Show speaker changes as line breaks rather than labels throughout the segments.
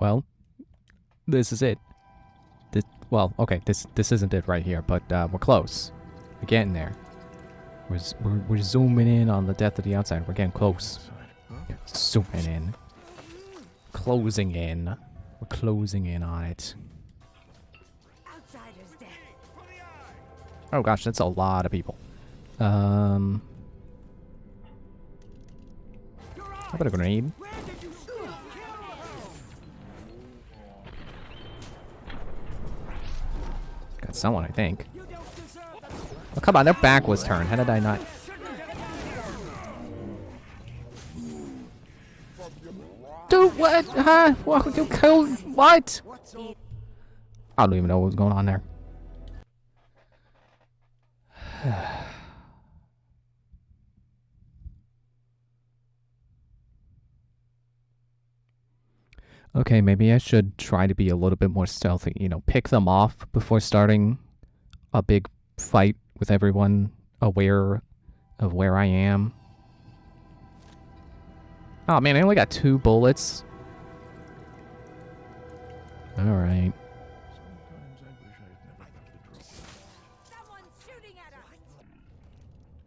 Well, this is it. Well, okay, this isn't it right here, but we're close. We're getting there. We're zooming in on the death of the outside. We're getting close. Zooming in. Closing in. We're closing in on it. Oh gosh, that's a lot of people. How about a grenade? Got someone, I think. Oh, come on, their back was turned. How did I not? Dude, what? Huh? What? You killed? What? I don't even know what was going on there. Okay, maybe I should try to be a little bit more stealthy. You know, pick them off before starting a big fight with everyone aware of where I am. Oh man, I only got 2 bullets. Alright.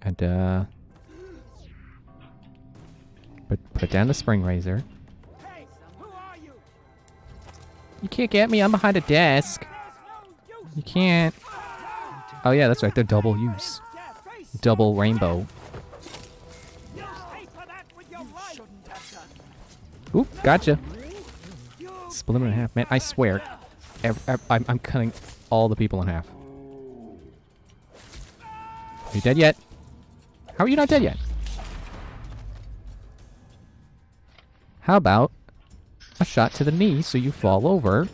And, put down the spring razor. You can't get me, I'm behind a desk. You can't. Oh yeah, that's right, they're double use. Double rainbow. Oop, gotcha. Split them in half. Man, I swear. I'm cutting all the people in half. Are you dead yet? How are you not dead yet? How about a shot to the knee so you fall over?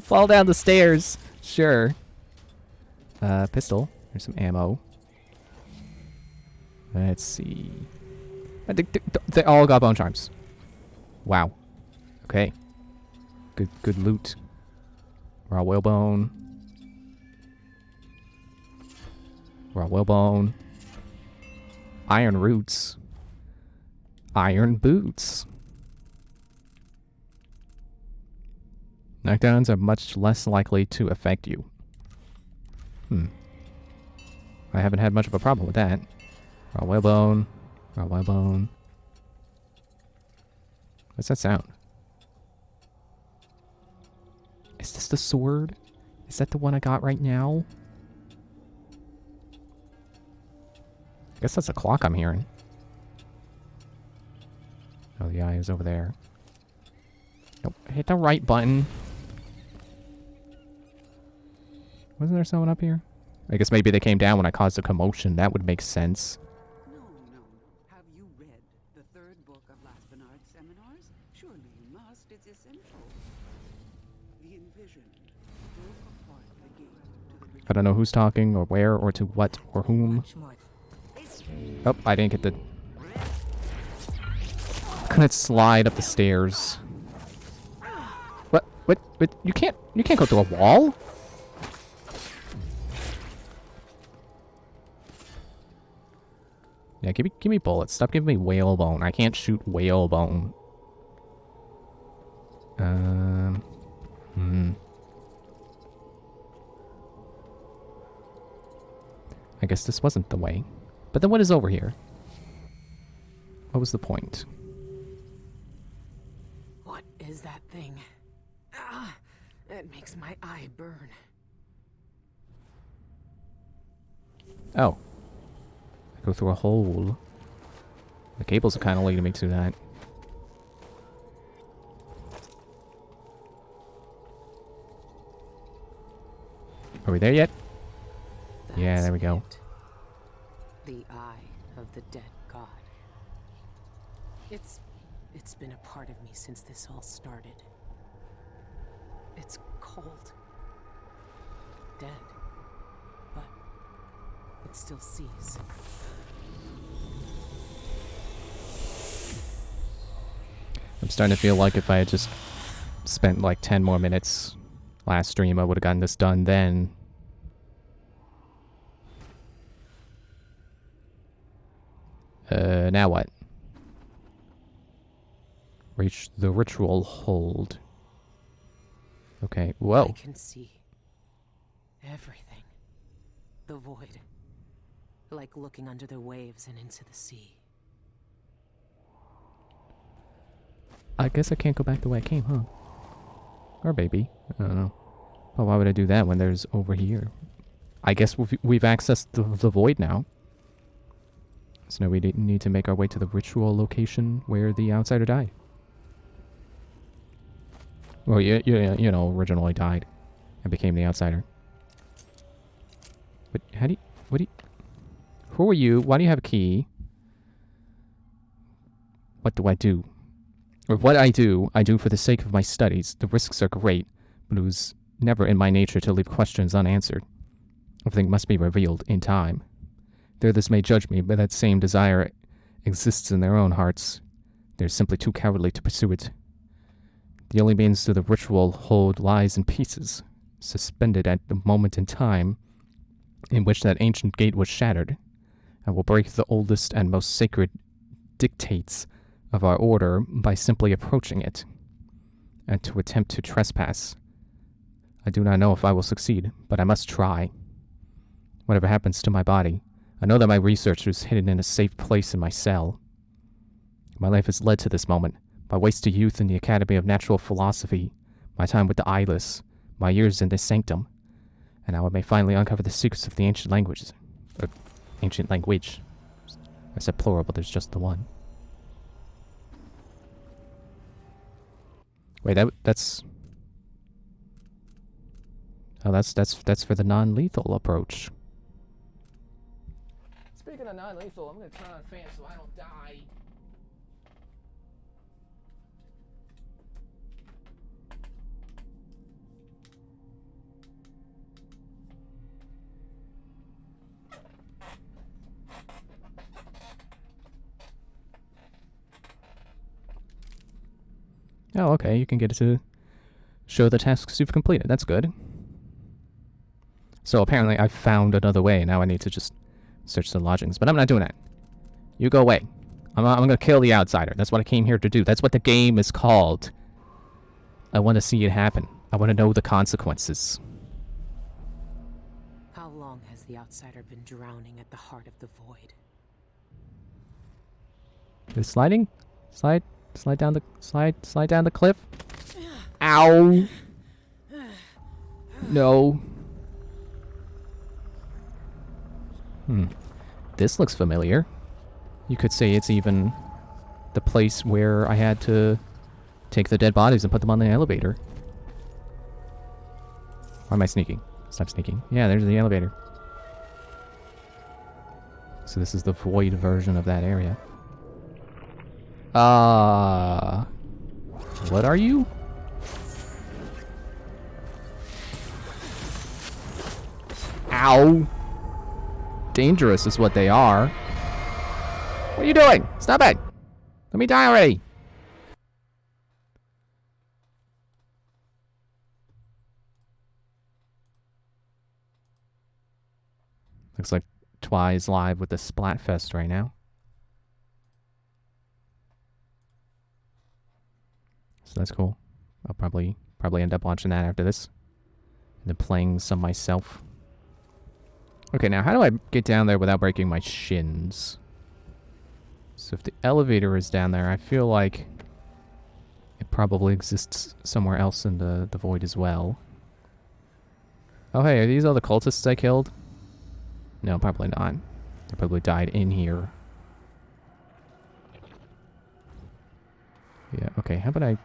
Fall down the stairs. Sure. Pistol. There's some ammo. Let's see. They all got bone charms. Wow. Okay. Good loot. Raw whalebone. Raw whalebone. Iron roots. Iron boots. Knockdowns are much less likely to affect you. I haven't had much of a problem with that. Raw whalebone. Raw whalebone. What's that sound? Is this the sword? Is that the one I got right now? I guess that's a clock I'm hearing. Oh, the eye is over there. Nope. Hit the right button. Wasn't there someone up here? I guess maybe they came down when I caused a commotion. That would make sense.
No. Have you read the 3rd book of Last Bernard's seminars? Surely you must. It's essential. The envisioned broke apart the gate to the
I don't know who's talking or where or to what or whom. Oh, I didn't get the... Couldn't slide up the stairs. What? You can't go through a wall? Yeah, give me bullets. Stop giving me whalebone. I can't shoot whalebone. I guess this wasn't the way. But then what is over here? What was the point?
What is that thing? Ah, it makes my eye burn.
Oh. I go through a hole. The cables are kind of leading me to that. Are we there yet? Yeah, there we go.
The eye of the dead god. It's been a part of me since this all started. It's cold. Dead. But it still sees.
I'm starting to feel like if I had just spent like 10 more minutes last stream, I would have gotten this done then. Now what? Reach the ritual hold. Okay,
I
whoa.
can see everything. The void. Like looking under the waves and into the sea.
I guess I can't go back the way I came, huh? Or maybe. I don't know. But why would I do that when there's over here? I guess we've accessed the void now. So now we need to make our way to the ritual location where the outsider died. Well, you know, originally died and became the outsider. But how do you... What do you... Who are you? Why do you have a key? What do I do? Or what I do for the sake of my studies. The risks are great, but it was never in my nature to leave questions unanswered. Everything must be revealed in time. The others may judge me, but that same desire exists in their own hearts. They're simply too cowardly to pursue it. The only means to the ritual hold lies in pieces, suspended at the moment in time in which that ancient gate was shattered. I will break the oldest and most sacred dictates of our order by simply approaching it, and to attempt to trespass. I do not know if I will succeed, but I must try. Whatever happens to my body, I know that my research is hidden in a safe place in my cell. My life has led to this moment. My wasted youth in the Academy of Natural Philosophy, my time with the Eyeless, my years in this sanctum, and now I may finally uncover the secrets of the ancient languages. Or, ancient language. I said plural, but there's just the one. Wait, that's... Oh, that's for the non-lethal approach. Speaking of non-lethal, I'm gonna turn on fans so I don't die. Oh, okay, you can get it to show the tasks you've completed. That's good. So apparently I found another way. Now I need to just search the lodgings. But I'm not doing that. You go away. I'm going to kill the outsider. That's what I came here to do. That's what the game is called. I want to see it happen. I want to know the consequences.
How long has the outsider been drowning at the heart of the void?
Is sliding? Slide down the cliff. Ow. No. This looks familiar. You could say it's even the place where I had to take the dead bodies and put them on the elevator. Why am I sneaking? Stop sneaking. Yeah, there's the elevator. So this is the void version of that area. What are you? Ow. Dangerous is what they are. What are you doing? Stop it! Let me die already! Looks like Twi's live with the Splatfest right now. So that's cool. I'll probably end up watching that after this. And then playing some myself. Okay, now how do I get down there without breaking my shins? So if the elevator is down there, I feel like it probably exists somewhere else in the void as well. Oh hey, are these all the cultists I killed? No, probably not. They probably died in here. Yeah, okay, how about I...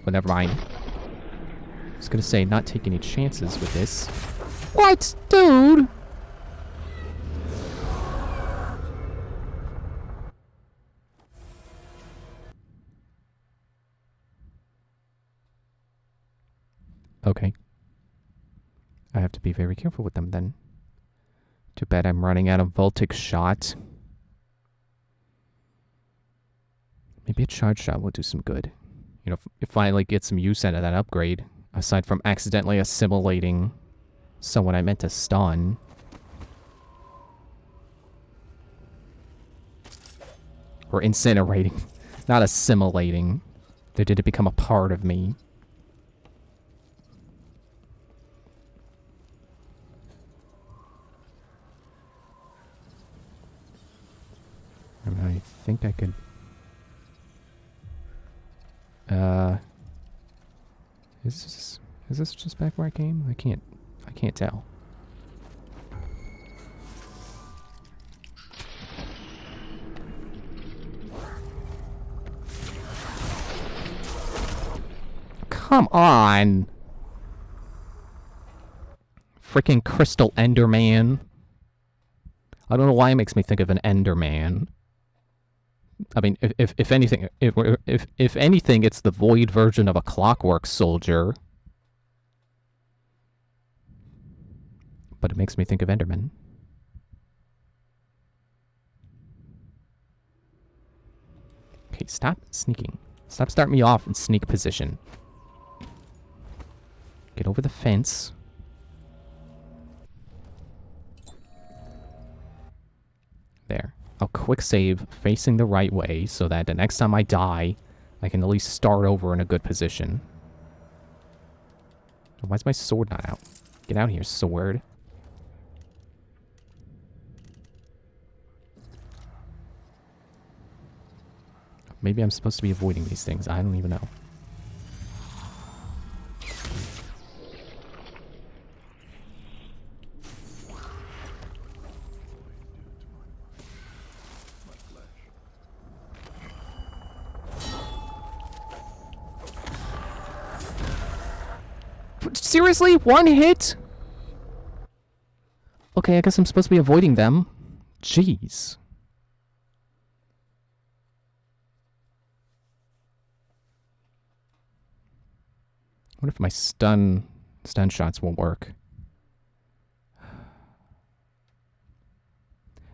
Well, never mind. I was gonna say, not take any chances with this. What? Dude! Okay. I have to be very careful with them then. Too bad I'm running out of Voltic shot. Maybe a charge shot will do some good. You know, finally get some use out of that upgrade. Aside from accidentally assimilating someone I meant to stun. Or incinerating. Not assimilating. Or did it become a part of me? I mean, I think I could... Is this just back where I came? I can't tell. Come on! Freaking Crystal Enderman. I don't know why it makes me think of an Enderman. I mean, if anything, if anything, it's the void version of a Clockwork Soldier. But it makes me think of Enderman. Okay, stop sneaking. Stop starting me off in sneak position. Get over the fence. There. I'll quick save facing the right way so that the next time I die, I can at least start over in a good position. Why is my sword not out? Get out here, sword. Maybe I'm supposed to be avoiding these things. I don't even know. Seriously? One hit? Okay, I guess I'm supposed to be avoiding them. Jeez. What if my stun shots won't work?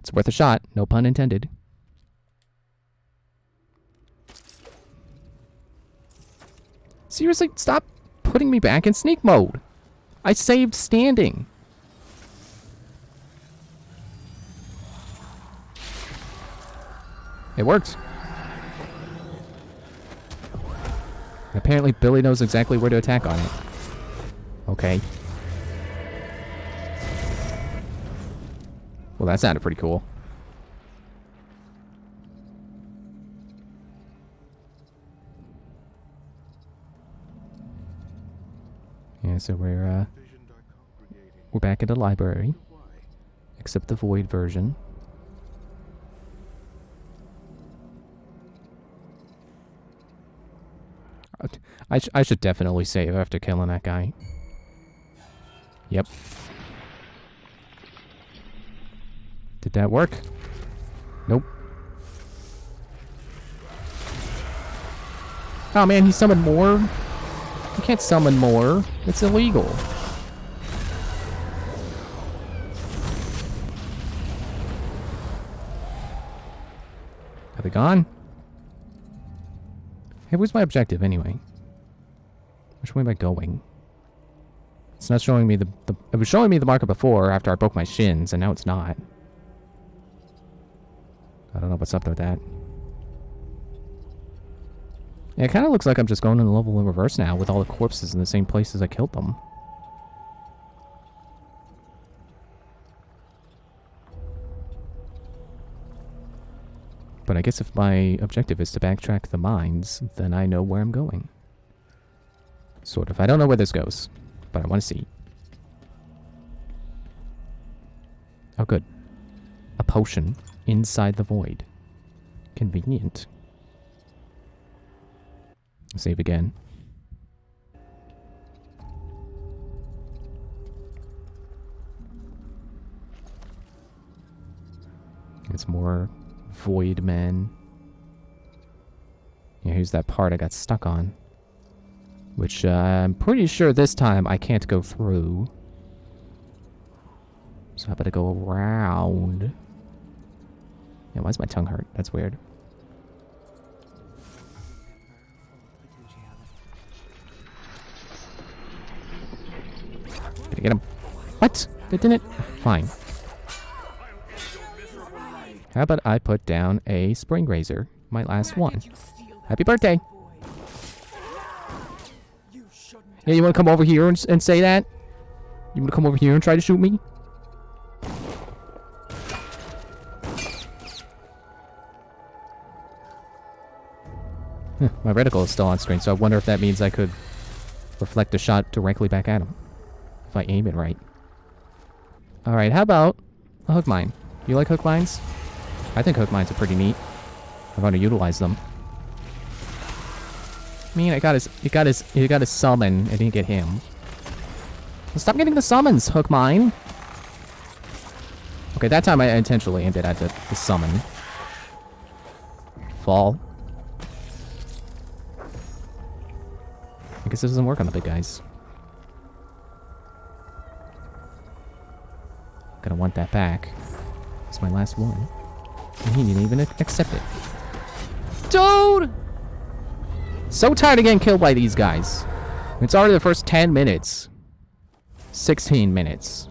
It's worth a shot, no pun intended. Seriously, stop putting me back in sneak mode. I saved standing. It worked. Apparently Billie knows exactly where to attack on it. Okay. Well, that sounded pretty cool. Yeah, so we're back at the library. Except the void version. I should definitely save after killing that guy. Yep. Did that work? Nope. Oh man, he summoned more? You can't summon more. It's illegal. Are they gone? Hey, where's my objective anyway? Which way am I going? It's not showing me it was showing me the marker before after I broke my shins, and now it's not. I don't know what's up with that. Yeah, it kind of looks like I'm just going in the level in reverse now with all the corpses in the same places I killed them. But I guess if my objective is to backtrack the mines, then I know where I'm going. Sort of. I don't know where this goes, but I want to see. Oh, good. A potion inside the void. Convenient. Save again. It's more void men. Yeah, here's that part I got stuck on. Which I'm pretty sure this time I can't go through. So how about I go around? Yeah, why does my tongue hurt? That's weird. Did I get him? What? That didn't... Fine. How about I put down a spring razor? My last one. Happy birthday! Yeah, you want to come over here and say that? You want to come over here and try to shoot me? My reticle is still on screen, so I wonder if that means I could reflect a shot directly back at him. If I aim it right. Alright, how about a hook mine? You like hook mines? I think hook mines are pretty neat. I'm going to utilize them. I mean, he got his summon. I didn't get him. Well, stop getting the summons, hook mine. Okay, that time I intentionally aimed it at the summon. Fall. I guess it doesn't work on the big guys. Gonna want that back. It's my last one. And he didn't even accept it. Dude! So tired of getting killed by these guys. It's already the first 10 minutes. 16 minutes.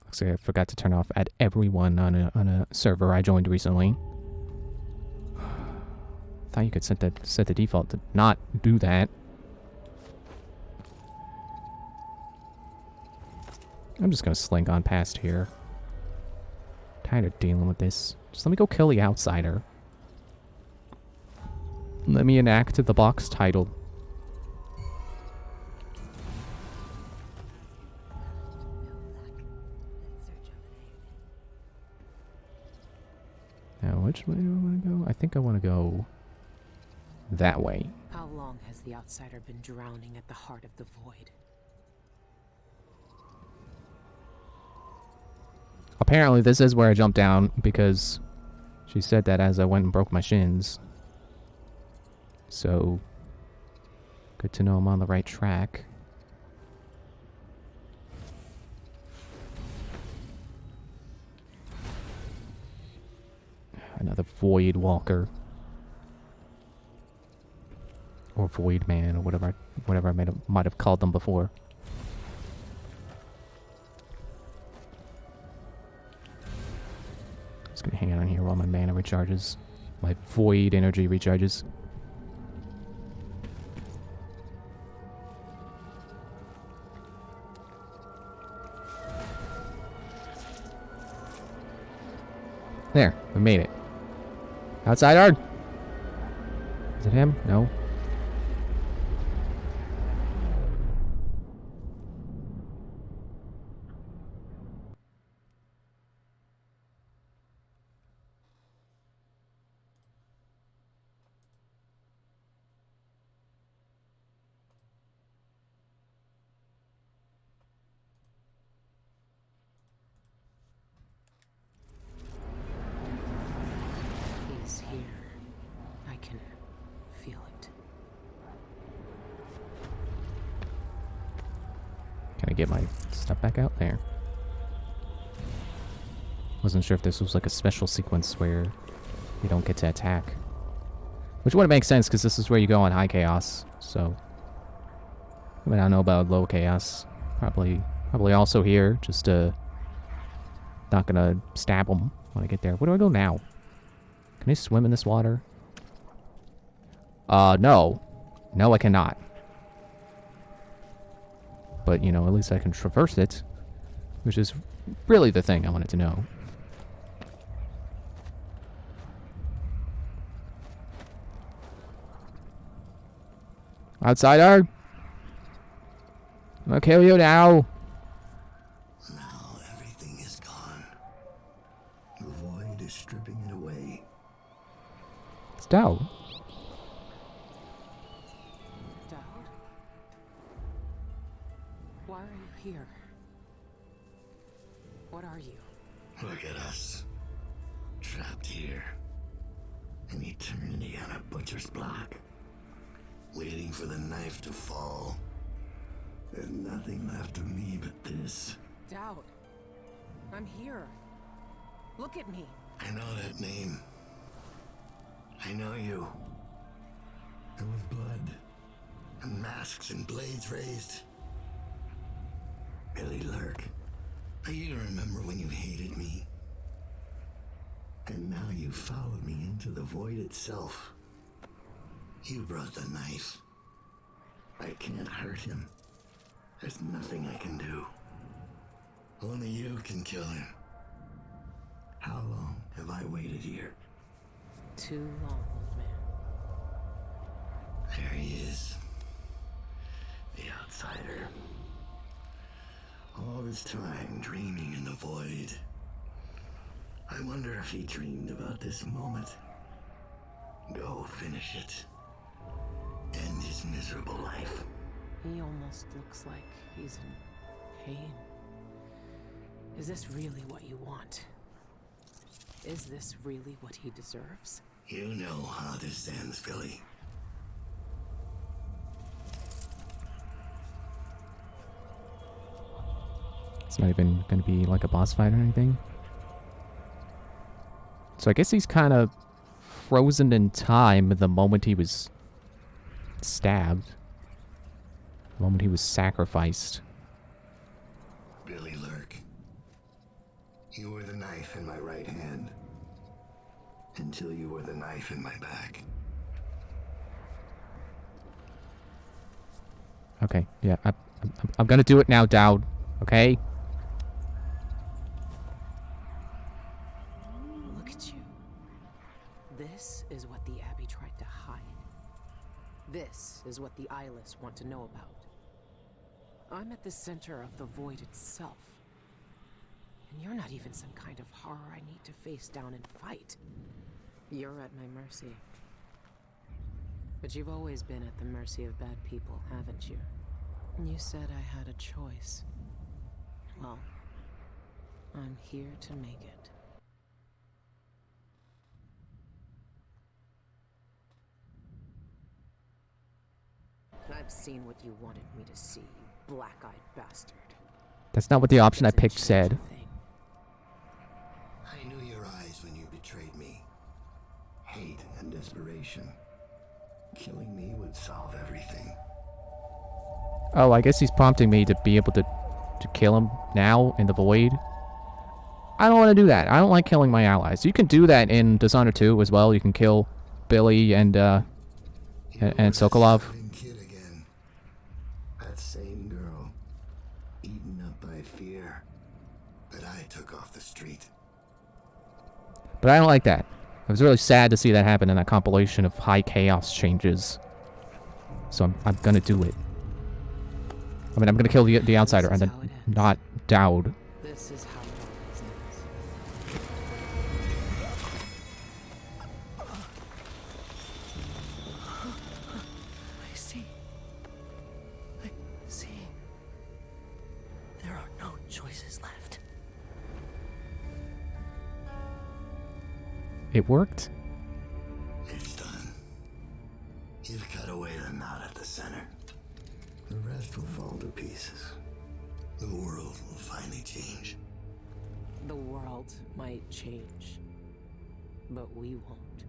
Looks like I forgot to turn off at everyone on a server I joined recently. Thought you could set the default to not do that. I'm just gonna slink on past here. Tired of dealing with this. Just let me go kill the outsider. Let me enact the box title. Now, which way do I want to go? I think I want to go that way.
How long has the outsider been drowning at the heart of the void?
Apparently, this is where I jumped down because she said that as I went and broke my shins. So, good to know I'm on the right track. Another Void Walker. Or Void Man, or whatever I might have called them before. Just gonna hang out on here while my mana recharges. My Void energy recharges. There, we made it. Outsider! Is it him? No.
He's here. I can feel it.
Can I get my stuff back out there? Wasn't sure if this was like a special sequence where you don't get to attack. Which wouldn't make sense because this is where you go on high chaos. So, I mean, I don't know about low chaos. Probably also here. Just not gonna stab them when I get there. Where do I go now? Can I swim in this water? No. No, I cannot. But, you know, at least I can traverse it. Which is really the thing I wanted to know. Outsider! I'm gonna kill you now!
Now everything is gone. The void is stripping it away.
It's Dowd.
Dowd? Why are you here? What are you?
Look at us. Trapped here. An eternity on a butcher's block. Waiting for the knife to fall. There's nothing left of me but this.
Dowd. I'm here. Look at me.
I know that name. I know you. There was blood. and masks and blades raised. Billie Lurk, you remember when you hated me? And now you followed me into the void itself. You brought the knife. I can't hurt him. There's nothing I can do. Only you can kill him. How long have I waited here?
Too long, old man.
There he is. The outsider. All this time dreaming in the void. I wonder if he dreamed about this moment. Go finish it. End his miserable life.
He almost looks like he's in pain. Is this really what you want? Is this really what he deserves?
You know how this ends, Billie.
It's not even going to be like a boss fight or anything. So I guess he's kind of frozen in time the moment he was stabbed. The moment he was sacrificed.
Billie Lurk. You were the knife in my right hand. Until you were the knife in my back.
Okay, yeah, I'm gonna do it now, Dowd. Okay?
Look at you. This is what the Abbey tried to hide. This is what the eyeless want to know about. I'm at the center of the void itself. And you're not even some kind of horror I need to face down and fight. You're at my mercy. But you've always been at the mercy of bad people, haven't you? You said I had a choice. Well, I'm here to make it. I've seen what you wanted me to see, you black-eyed bastard.
That's not what the option I
Doesn't
picked
change
said.
a thing.
I knew your eyes when you betrayed me. Hate and desperation. Killing me would solve everything.
Oh, I guess he's prompting me to be able to kill him now in the void. I don't want to do that. I don't like killing my allies. You can do that in Dishonored 2 as well. You can kill Billie and Sokolov.
Kid again. That same girl, eaten up by fear, that I took off the street.
But I don't like that. I was really sad to see that happen in that compilation of high chaos changes. So I'm gonna do it. I mean, I'm gonna kill the outsider and then not Dowd.
This is how it always ends.
I see. There are no choices left.
It worked?
It's done. You've cut away the knot at the center. The rest will fall to pieces. The world will finally change.
The world might change, but we won't.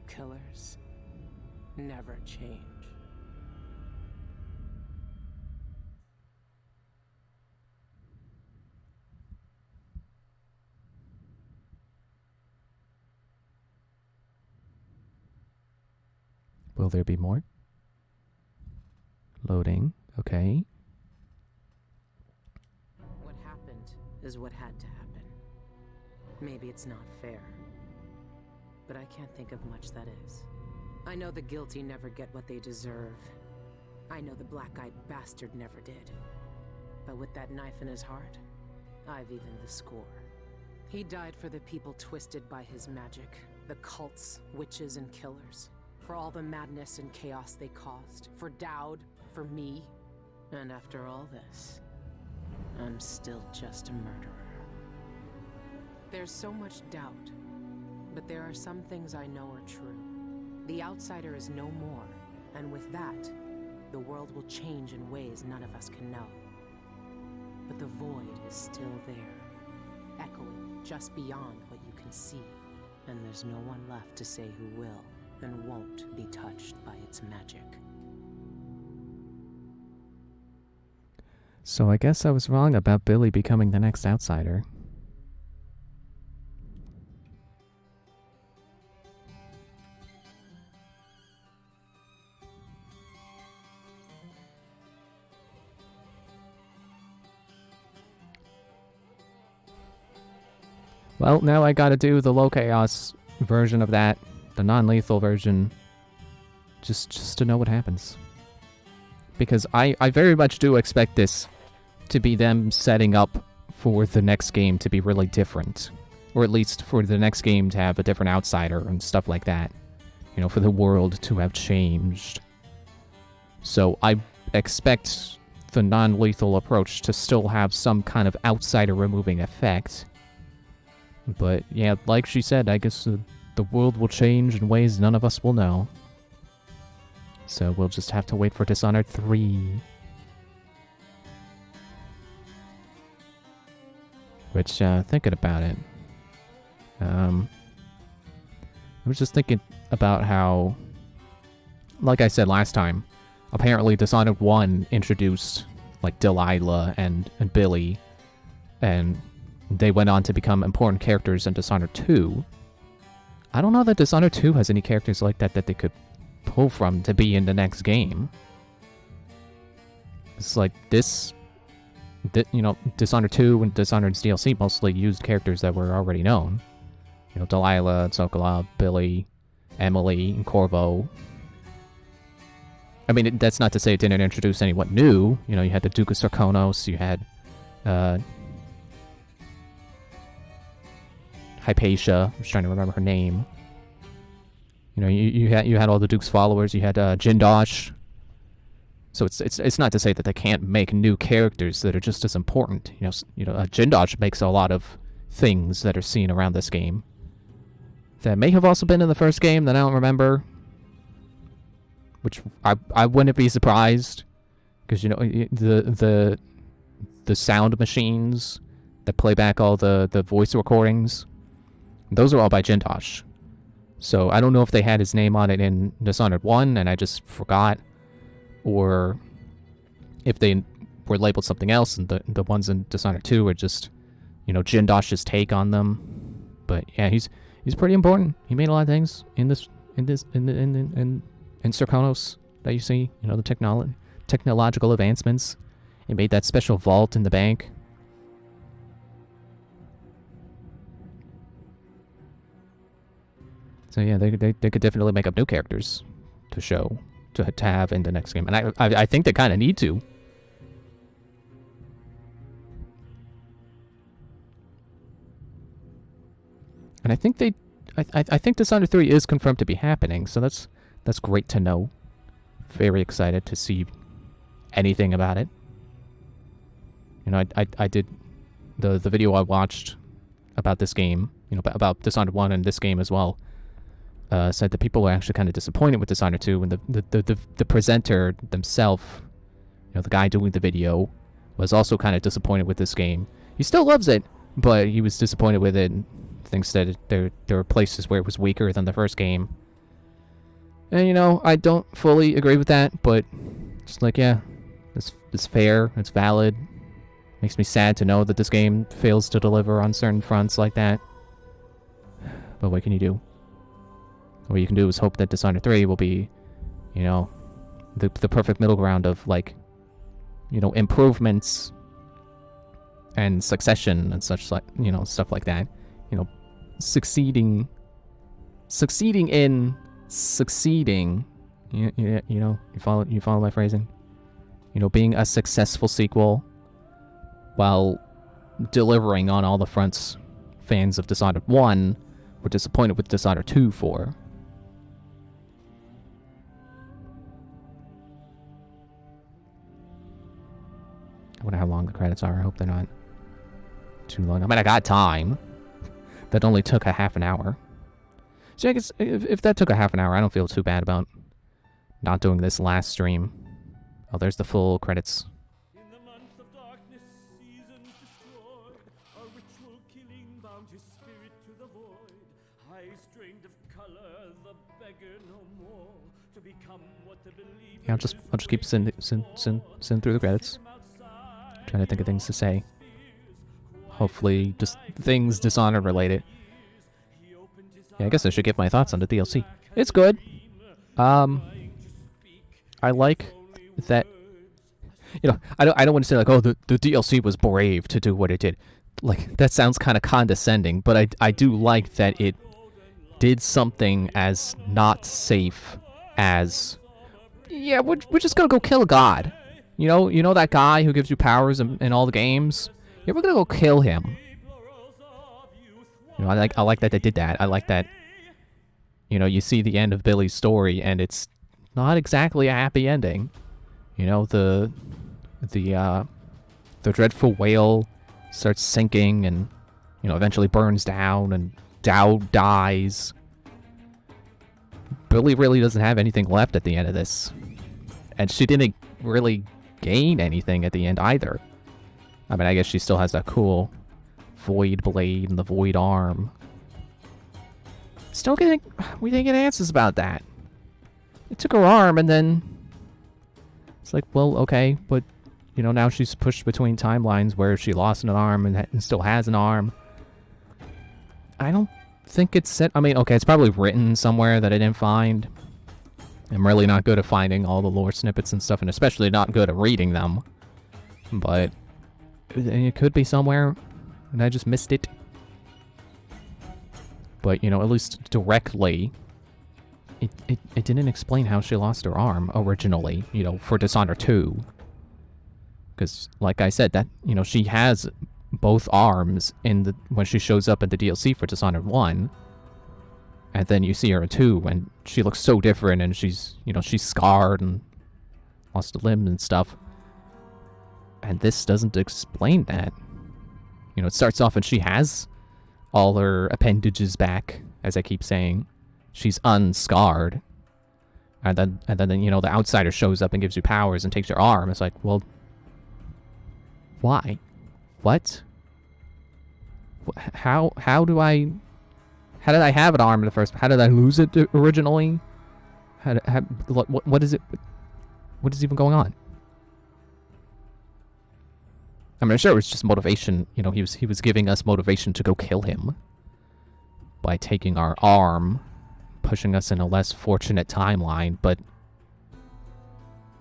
Killers never change.
Will there be more? Loading. Okay.
What happened is what had to happen. Maybe it's not fair, but I can't think of much that is. I know the guilty never get what they deserve. I know the black-eyed bastard never did. But with that knife in his heart, I've evened the score. He died for the people twisted by his magic, the cults, witches, and killers. For all the madness and chaos they caused. For Dowd, for me. And after all this, I'm still just a murderer. There's so much doubt, but there are some things I know are true. The outsider is no more, and with that, the world will change in ways none of us can know. But the void is still there, echoing just beyond what you can see. And there's no one left to say who will and won't be touched by its magic.
So I guess I was wrong about Billie becoming the next outsider. Well, now I gotta do the low chaos version of that, the non-lethal version, just to know what happens. Because I very much do expect this to be them setting up for the next game to be really different. Or at least for the next game to have a different outsider and stuff like that. You know, for the world to have changed. So I expect the non-lethal approach to still have some kind of outsider removing effect. But yeah, like she said, I guess the world will change in ways none of us will know. So we'll just have to wait for Dishonored 3. Which, thinking about it, I was just thinking about how, like I said last time, apparently Dishonored 1 introduced, like, Delilah and Billie, and they went on to become important characters in Dishonored 2. I don't know that Dishonored 2 has any characters like that that they could pull from to be in the next game. It's like this, you know, Dishonored 2 and Dishonored's DLC mostly used characters that were already known. You know, Delilah, Sokolov, Billie, Emily, and Corvo. I mean, that's not to say it didn't introduce anyone new. You know, you had the Duke of Sarkonos, you had Hypatia. I was trying to remember her name. You know, you had all the Duke's followers. You had Jindosh. So it's not to say that they can't make new characters that are just as important. You know, Jindosh makes a lot of things that are seen around this game that may have also been in the first game that I don't remember. Which I wouldn't be surprised, because you know the sound machines that play back all the voice recordings, those are all by Jindosh. So I don't know if they had his name on it in Dishonored 1 and I just forgot, or if they were labeled something else and the ones in Dishonored 2 are just, you know, Jindosh's take on them. But yeah, he's pretty important. He made a lot of things in Sarkonos that you see, you know, the technological advancements. He made that special vault in the bank. So yeah, they could definitely make up new characters to show, to have in the next game. And I think they kind of need to. And I think I think Dishonored 3 is confirmed to be happening, so that's great to know. Very excited to see anything about it. You know, I did the video I watched about this game, you know, about Dishonored 1 and this game as well. Said that people were actually kind of disappointed with Dishonored 2, and the presenter themselves, you know, the guy doing the video, was also kind of disappointed with this game. He still loves it, but he was disappointed with it and thinks that there were places where it was weaker than the first game. And, you know, I don't fully agree with that, but just like, yeah, it's fair, it's valid. Makes me sad to know that this game fails to deliver on certain fronts like that. But what can you do? What you can do is hope that Dishonored 3 will be, you know, the perfect middle ground of, like, you know, improvements and succession and such, like, you know, stuff like that. You know, succeeding in succeeding. You know, you follow my phrasing. You know, being a successful sequel while delivering on all the fronts fans of Dishonored 1 were disappointed with Dishonored 2 for. I wonder how long the credits are. I hope they're not too long. I mean, I got time. That only took a half an hour. So I guess if that took a half an hour, I don't feel too bad about not doing this last stream. Oh, there's the full credits.
In the month of darkness, seasons destroyed, a ritual killing bound his spirit to the void. High strained of color, the beggar no more, to become what the believer.
Yeah, I'll just keep sending through the credits. Trying to think of things to say. Hopefully, just things Dishonored related. Yeah, I guess I should give my thoughts on the DLC. It's good. I like that. You know, I don't want to say like, oh, the DLC was brave to do what it did. Like, that sounds kind of condescending, but I do like that it did something as not safe as, yeah, we're just gonna go kill a god. You know that guy who gives you powers in all the games? Yeah, we're gonna go kill him. You know, I like that they did that. I like that, you know, you see the end of Billie's story, and it's not exactly a happy ending. You know, the dreadful whale starts sinking and, you know, eventually burns down, and Dowd dies. Billie really doesn't have anything left at the end of this. And she didn't really gain anything at the end either. I mean, I guess she still has that cool void blade and the void arm. We didn't get answers about that. It took her arm, and then it's like, well, okay, but, you know, now she's pushed between timelines where she lost an arm and still has an arm. I don't think it's set. I mean, okay, it's probably written somewhere that I didn't find. I'm really not good at finding all the lore snippets and stuff, and especially not good at reading them. But it could be somewhere, and I just missed it. But, you know, at least directly, it didn't explain how she lost her arm originally, you know, for Dishonored 2. Because, like I said, that, you know, she has both arms when she shows up in the DLC for Dishonored 1. And then you see her in 2, and she looks so different, and she's, you know, she's scarred and lost a limb and stuff. And this doesn't explain that. You know, it starts off and she has all her appendages back, as I keep saying. She's unscarred. And then, you know, the outsider shows up and gives you powers and takes your arm. It's like, well, why? What? How did I have an arm in the first? How did I lose it originally? What is it? What is even going on? I mean, I'm sure it was just motivation. You know, he was giving us motivation to go kill him by taking our arm, pushing us in a less fortunate timeline, but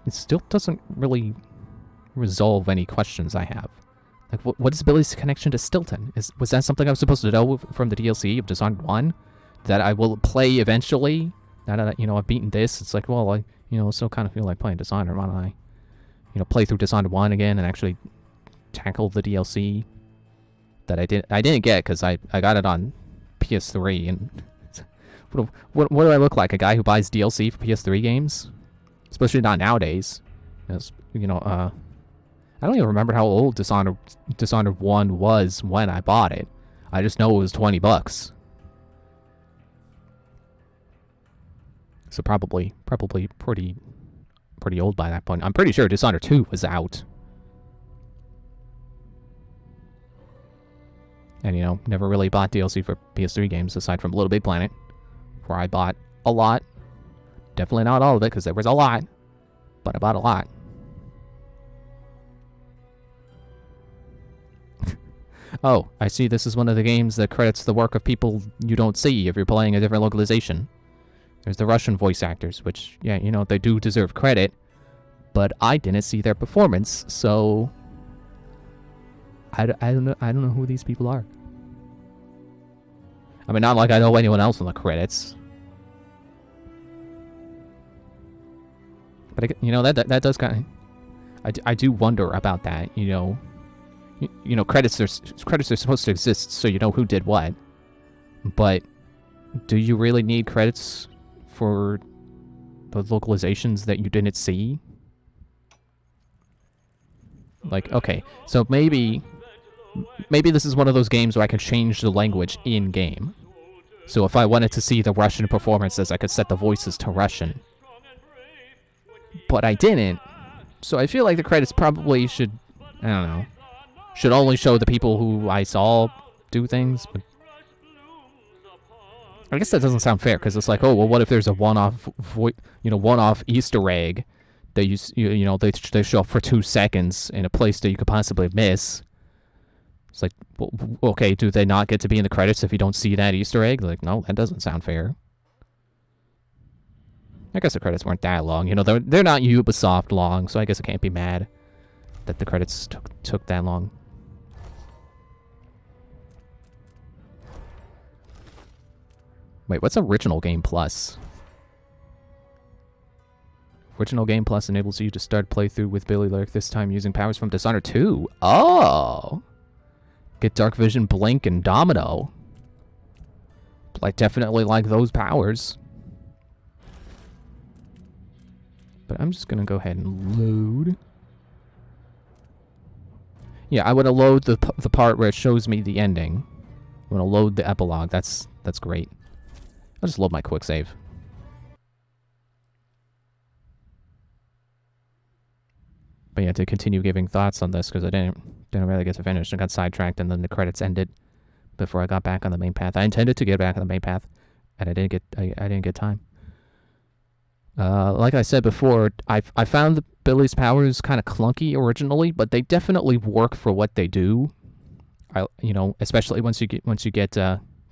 it still doesn't really resolve any questions I have. Like, what is Billie's connection to Stilton? Was that something I was supposed to know from the DLC of Dishonored 1? That I will play eventually? Now that, you know, I've beaten this, it's like, well, I, you know, still kind of feel like playing Dishonored. Why don't I, you know, play through Dishonored 1 again and actually tackle the DLC that I didn't get because I got it on PS3, and what do I look like? A guy who buys DLC for PS3 games? Especially not nowadays. You know, I don't even remember how old Dishonored 1 was when I bought it. I just know it was $20. So probably pretty old by that point. I'm pretty sure Dishonored 2 was out. And, you know, never really bought DLC for PS3 games aside from Little Big Planet, where I bought a lot. Definitely not all of it, because there was a lot. But I bought a lot. Oh, I see this is one of the games that credits the work of people you don't see if you're playing a different localization. There's the Russian voice actors, which, yeah, you know, they do deserve credit. But I didn't see their performance, so I don't know who these people are. I mean, not like I know anyone else in the credits. But you know, that does kind of, I do wonder about that. You know, you know, credits are supposed to exist so you know who did what. But do you really need credits for the localizations that you didn't see? Like, okay, so maybe this is one of those games where I can change the language in-game. So if I wanted to see the Russian performances, I could set the voices to Russian. But I didn't. So I feel like the credits probably should, I don't know, should only show the people who I saw do things. But I guess that doesn't sound fair, because it's like, oh, well, what if there's a one-off Easter egg you know, they show up for 2 seconds in a place that you could possibly miss. It's like, well, okay, do they not get to be in the credits if you don't see that Easter egg? Like, no, that doesn't sound fair. I guess the credits weren't that long. You know, they're not Ubisoft long, so I guess I can't be mad that the credits took that long. Wait, what's Original Game Plus? Original Game Plus enables you to start playthrough with Billie Lurk, this time using powers from Dishonored 2. Oh! Get Dark Vision, Blink, and Domino. I definitely like those powers. But I'm just gonna go ahead and load. Yeah, I want to load the part where it shows me the ending. I want to load the epilogue. That's great. I'll just load my quick save. But yeah, to continue giving thoughts on this, because I didn't really get to finish. I got sidetracked, and then the credits ended before I got back on the main path. I intended to get back on the main path, and I didn't get time. Like I said before, I found Billie's powers kind of clunky originally, but they definitely work for what they do. You know, especially once you get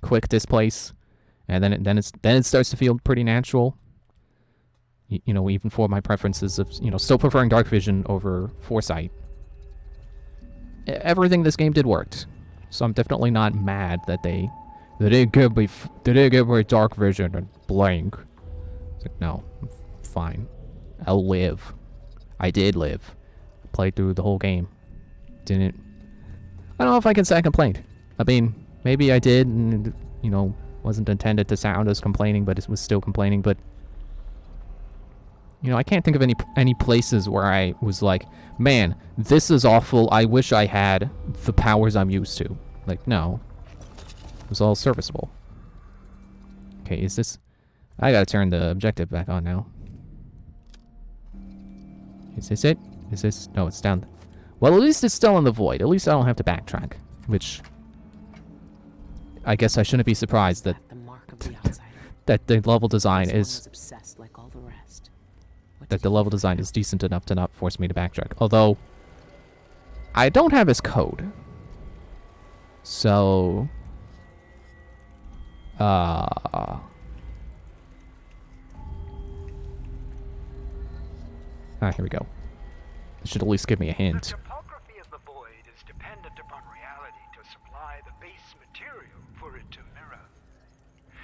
quick displace, and then it starts to feel pretty natural. You know, even for my preferences of, you know, still preferring Dark Vision over Foresight. Everything this game did worked, so I'm definitely not mad that they didn't give me Dark Vision and Blink. It's like, no, I'm fine. I'll live. I did live. Played through the whole game. I don't know if I can say I complained. I mean, maybe I did, and, you know, wasn't intended to sound as complaining, but it was still complaining, but you know, I can't think of any places where I was like, man, this is awful. I wish I had the powers I'm used to. Like, no. It was all serviceable. Okay, is this... I gotta turn the objective back on now. Is this it? Is this... No, it's down... Well, at least it's still in the void. At least I don't have to backtrack. Which... I guess I shouldn't be surprised that...
The mark of the outsider.
that the level design
This one
is...
was obsessed like all the rest. What
that
did
the
you
level
do?
design is decent enough to not force me to backtrack. Although, I don't have his code. So... here we go. It should at least give me a hint.
The topography of the void is dependent upon reality to supply the base material for it to mirror.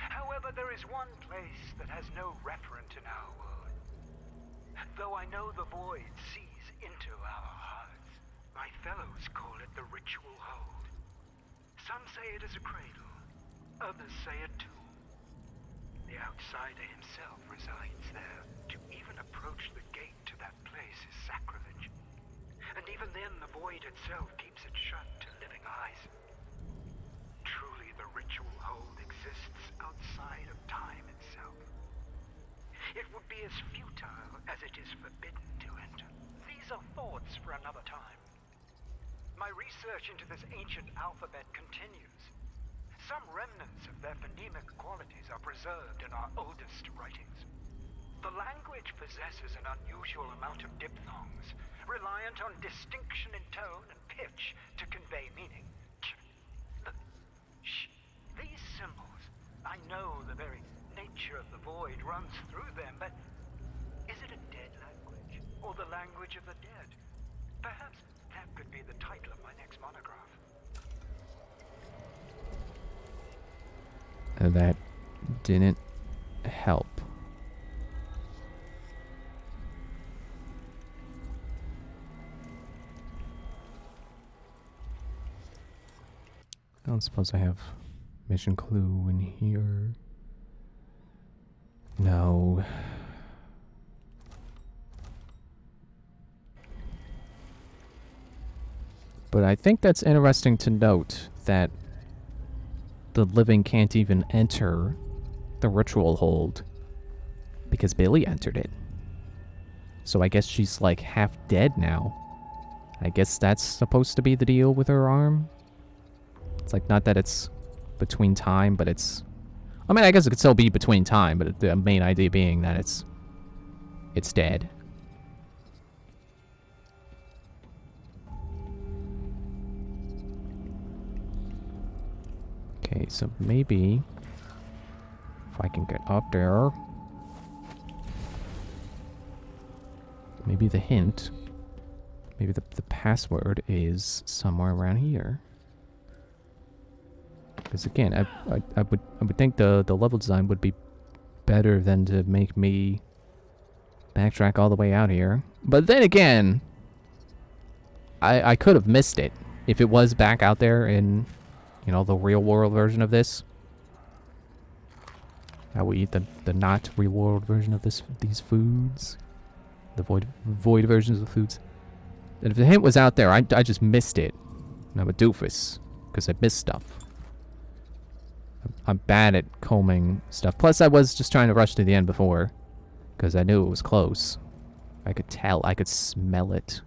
However, there is one place that has no referent in our world. Though I know the void sees into our hearts, my fellows call it the ritual hold. Some say it is a cradle, others say a tomb. The outsider himself resides there. To even approach the gate to that place is sacrilege. And even then, the void itself keeps it shut to living eyes. Truly, the ritual hold exists outside of time itself. It would be as futile as it is forbidden to enter. These are thoughts for another time. My research into this ancient alphabet continues. Some remnants of their phonemic qualities are preserved in our oldest writings. The language possesses an unusual amount of diphthongs, reliant on distinction in tone and pitch to convey meaning. These symbols, I know the very nature of the void runs through them, but is it a dead language, or the language of the dead? Perhaps that could be the title of my next monograph.
That didn't help. I don't suppose I have mission clue in here. No. But I think that's interesting to note that the living can't even enter the ritual hold because Billie entered it. So I guess she's like half dead now. I guess that's supposed to be the deal with her arm. It's like, not that it's between time, but it's... I mean, I guess it could still be between time, but the main idea being that it's dead. Okay, so maybe if I can get up there. Maybe the hint. Maybe the password is somewhere around here. Because again, I would think the level design would be better than to make me backtrack all the way out here. But then again, I could have missed it if it was back out there in, you know, the real world version of this. How we eat the not real world version of these foods, the void versions of the foods. And if the hint was out there, I just missed it. And I'm a doofus because I missed stuff. I'm bad at combing stuff. Plus, I was just trying to rush to the end before because I knew it was close. I could tell. I could smell it.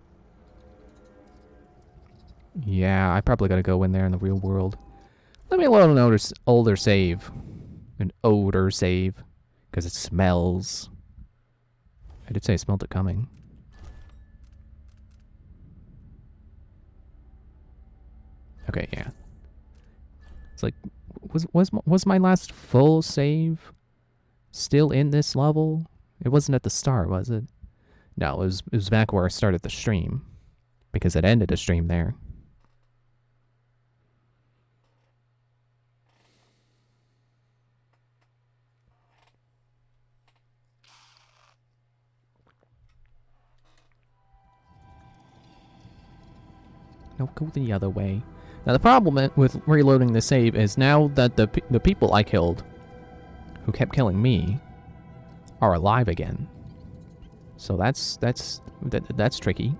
Yeah, I probably gotta go in there in the real world. Let me load an older save. An odor save. Because it smells. I did say I smelled it coming. Okay, yeah. It's like, was my last full save still in this level? It wasn't at the start, was it? No, it was back where I started the stream. Because it ended a stream there. No, go the other way. Now the problem with reloading the save is now that the people I killed, who kept killing me, are alive again. So that's tricky.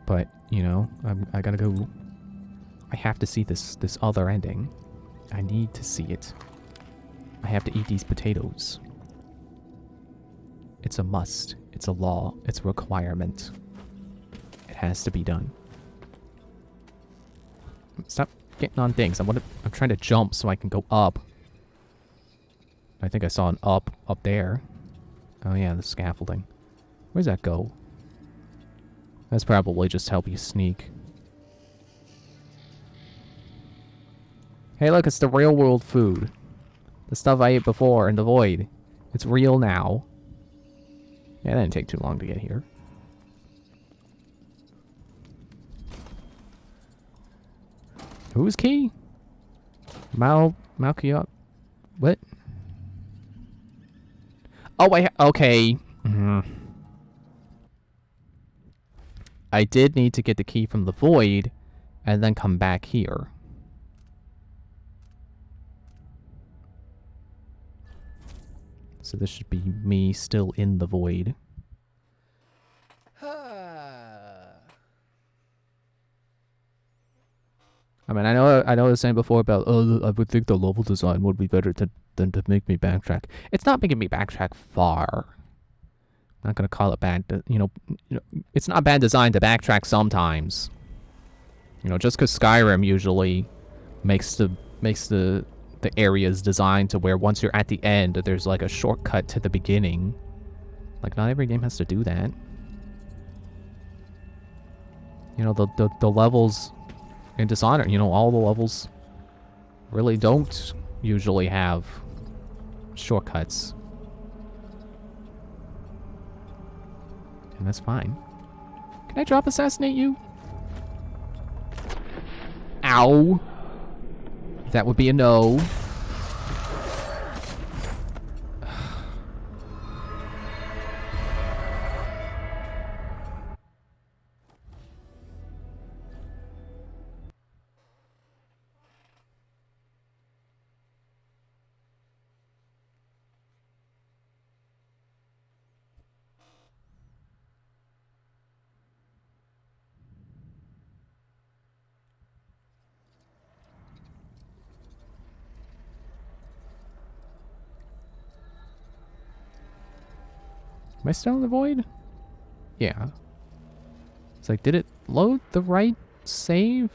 But you know, I gotta go. I have to see this other ending. I need to see it. I have to eat these potatoes. It's a must. It's a law. It's a requirement. It has to be done. Stop getting on things. I'm trying to jump so I can go up. I think I saw an up there. Oh yeah, the scaffolding. Where's that go? That's probably just help you sneak. Hey look, it's the real world food. The stuff I ate before in the void. It's real now. Yeah, that didn't take too long to get here. Whose key? Malkiot? What? Oh, okay. I did need to get the key from the void and then come back here. So this should be me still in the void. I mean, I know I was saying before about, I would think the level design would be better than to make me backtrack. It's not making me backtrack far. I'm not gonna call it bad. You know, it's not bad design to backtrack sometimes. You know, just because Skyrim usually makes the areas designed to where once you're at the end, there's like a shortcut to the beginning. Like, not every game has to do that. You know, the levels in Dishonored, you know, all the levels really don't usually have shortcuts. And that's fine. Can I drop assassinate you? Ow! That would be a no. Am I still in the void? Yeah. It's like, did it load the right save?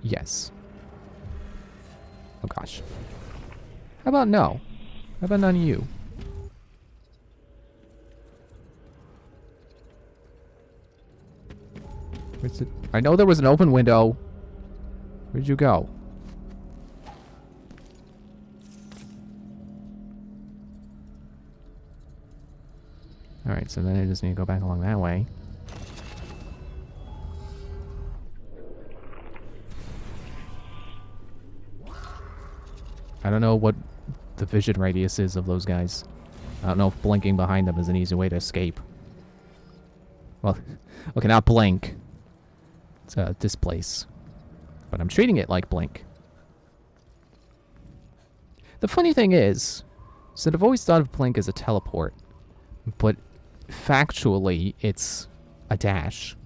Yes. Oh gosh. How about no? How about none of you? Where's it? I know there was an open window. Where'd you go? Alright, so then I just need to go back along that way. I don't know what the vision radius is of those guys. I don't know if blinking behind them is an easy way to escape. Well, okay, not blink. It's displace. But I'm treating it like blink. The funny thing is that I've always thought of blink as a teleport. But factually, it's a dash.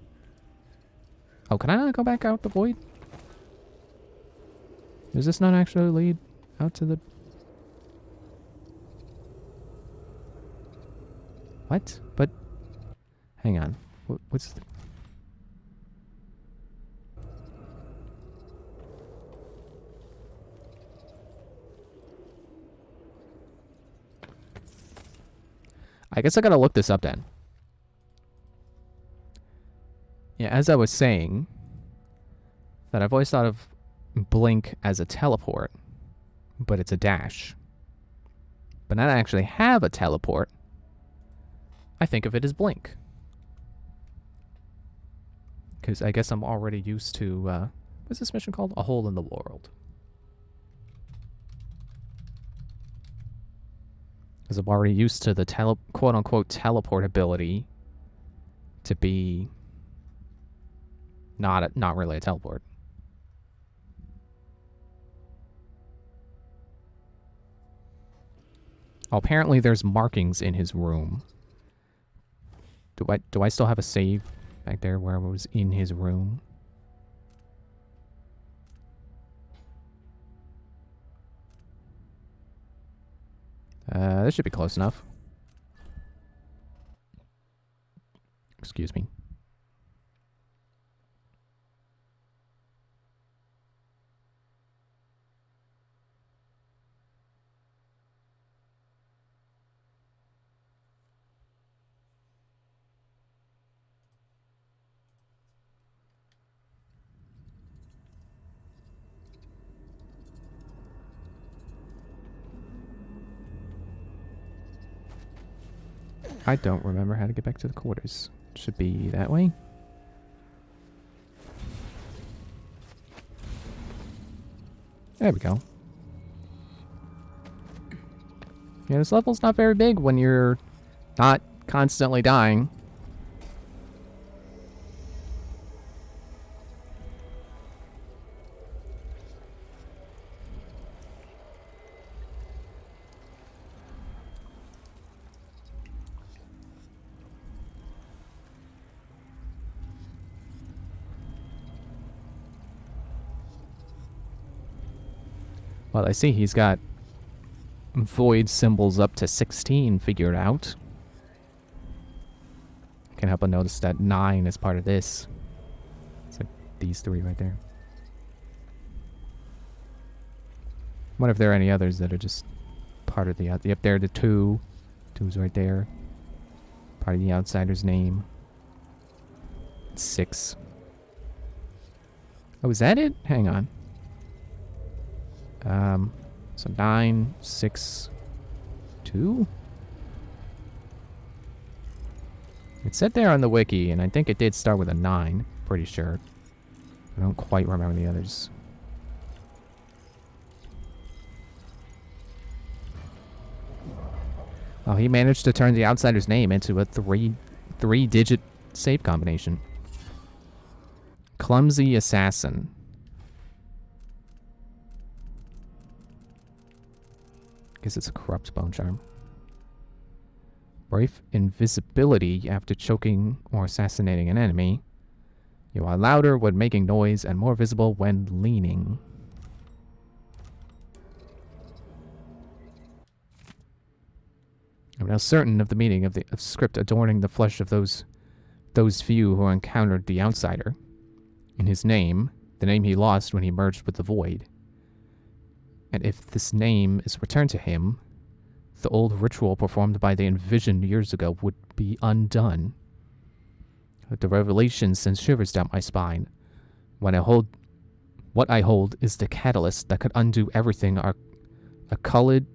Oh, can I not go back out the void? Does this not actually lead out to the... What? But... Hang on. What's... I guess I gotta look this up then. Yeah, as I was saying, that I've always thought of blink as a teleport, but it's a dash. But now that I actually have a teleport, I think of it as blink. Because I guess I'm already used to, what's this mission called? A Hole in the World. Because I'm already used to the quote-unquote teleport ability to be not really a teleport. Oh, apparently there's markings in his room. Do I still have a save back there where I was in his room? This should be close enough. Excuse me. I don't remember how to get back to the quarters. Should be that way. There we go. Yeah, this level's not very big when you're not constantly dying. Well, I see he's got void symbols up to 16 figured out. Can't help but notice that 9 is part of this. It's like these 3 right there. Wonder if there are any others that are just part of the... Yep, there are the 2. 2's right there. Part of the outsider's name. 6. Oh, is that it? Hang on. So 9, 6, 2? It said there on the wiki, and I think it did start with a 9. Pretty sure. I don't quite remember the others. Oh, he managed to turn the outsider's name into a three-digit save combination. Clumsy Assassin. Guess it's a corrupt bone charm. Brief invisibility after choking or assassinating an enemy. You are louder when making noise and more visible when leaning. I'm now certain of the meaning of the script adorning the flesh of those few who encountered the outsider. In his name, the name he lost when he merged with the void. And if this name is returned to him, the old ritual performed by the Envisioned years ago would be undone. The revelation sends shivers down my spine. What I hold is the catalyst that could undo everything a colleague...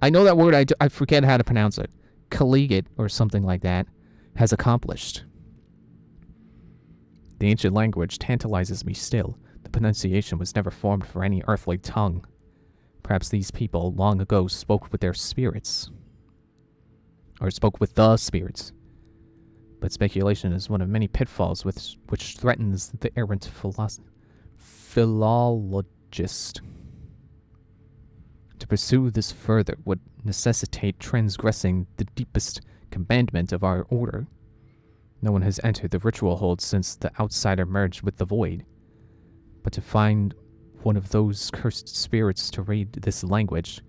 I know that word, I forget how to pronounce it. Collegiate, or something like that, has accomplished. The ancient language tantalizes me still. The pronunciation was never formed for any earthly tongue. Perhaps these people long ago spoke with their spirits. Or spoke with the spirits. But speculation is one of many pitfalls which threatens the errant philologist. To pursue this further would necessitate transgressing the deepest commandment of our order. No one has entered the ritual hold since the outsider merged with the void. But to find one of those cursed spirits to read this language,